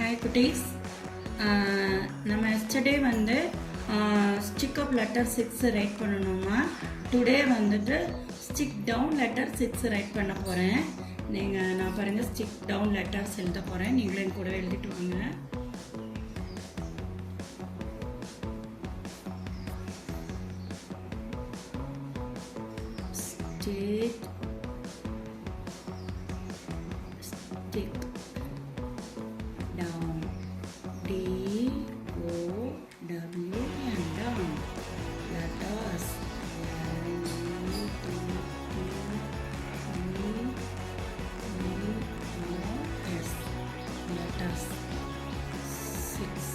Hi cuties. நம்ம yesterday வந்து stick up letter 6 write பண்ணனுமா. Today வந்துட்டு stick down letter 6 write பண்ண போறேன். நான் பாருங்க stick down letters எழுத போறேன். நீங்களே கூட எழுதிட்டு வாங்க. Stick down, D O W and down letters S letters 6.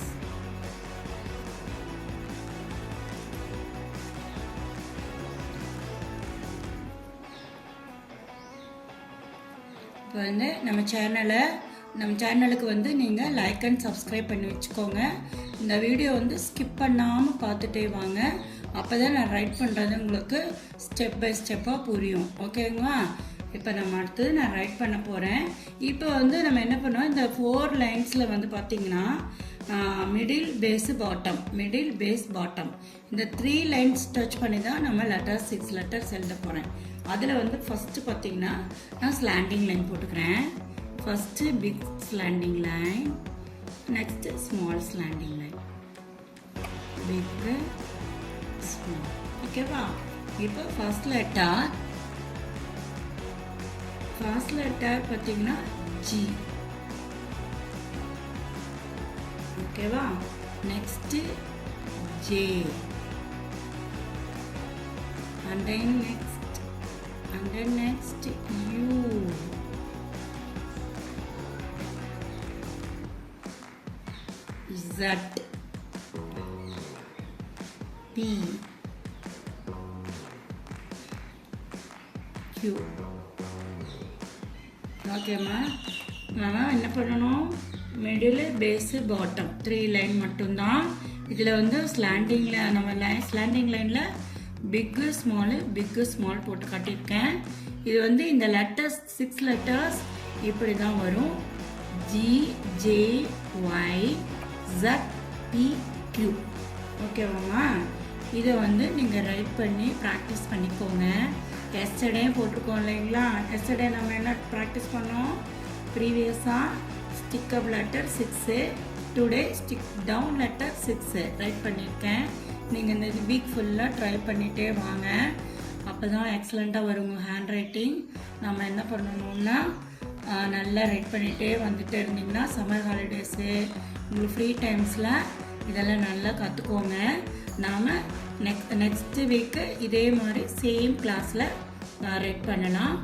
இப்போ வந்து நம்ம சேனலுக்கு வந்து நீங்கள் லைக் அண்ட் சப்ஸ்கிரைப் பண்ணி வச்சுக்கோங்க. இந்த வீடியோ வந்து ஸ்கிப் பண்ணாமல் பார்த்துட்டே வாங்க. அப்போ தான் நான் ரைட் பண்ணுறது உங்களுக்கு ஸ்டெப் பை ஸ்டெப்பாக புரியும். ஓகேங்களா? இப்போ நம்ம அடுத்தது நான் ரைட் பண்ண போகிறேன். இப்போ வந்து நம்ம என்ன பண்ணுவோம், இந்த 4 லைன்ஸில் வந்து பார்த்திங்கன்னா middle base bottom, middle base bottom, இந்த 3 லைன்ஸ் டச் பண்ணி தான் நம்ம லெட்டர்ஸ் 6 லெட்டர்ஸ் எழுத போகிறேன். அதில் வந்து ஃபஸ்ட்டு பார்த்திங்கன்னா நான் ஸ்லாண்டிங் லைன் போட்டுக்கிறேன். First big slanting line, next small slanting line, big small. ஓகேவா? இப்போ ஃபர்ஸ்ட் லெட்டர் பார்த்தீங்கன்னா ஜி. ஓகேவா? Next J, and then next U, Z, P, Q. ஓகேம்மா, நம்ம என்ன பண்ணணும், மிடில் பேஸு பாட்டம் 3 லைன் மட்டும்தான். இதில் வந்து ஸ்லாண்டிங் லைனில் பிக்கு ஸ்மால் போட்டு காட்டியிருக்கேன். இது வந்து இந்த லெட்டர்ஸ் 6 லெட்டர்ஸ் இப்படி தான் வரும். G, J, Y, Z, P, Q. ஓகேவாம்மா? இதை வந்து நீங்கள் ரைட் பண்ணி ப்ராக்டிஸ் பண்ணிக்கோங்க. எஸ்டர்டே போட்டிருக்கோம் இல்லைங்களா? எஸ்டர்டே நம்ம என்ன ப்ராக்டிஸ் பண்ணோம், ப்ரீவியஸாக stick up letter 6, today stick down letter 6 right பண்ணியிருக்கேன். நீங்கள் இந்த வீக் ஃபுல்லாக ட்ரை பண்ணிகிட்டே வாங்க. அப்போ தான் எக்ஸலண்ட்டாக வரும் உங்கள் ஹேண்ட் ரைட்டிங். நம்ம என்ன பண்ணணும்னா நல்லா ரைட் பண்ணிகிட்டே வந்துட்டு இருந்தீங்கன்னா சம்மர் ஹாலிடேஸு உங்களுக்கு ஃப்ரீ டைம்ஸில் இதெல்லாம் நல்லா கற்றுக்கோங்க. நாம் நெக்ஸ்ட் வீக்கு இதே மாதிரி சேம் கிளாஸில் ரைட் பண்ணலாம்.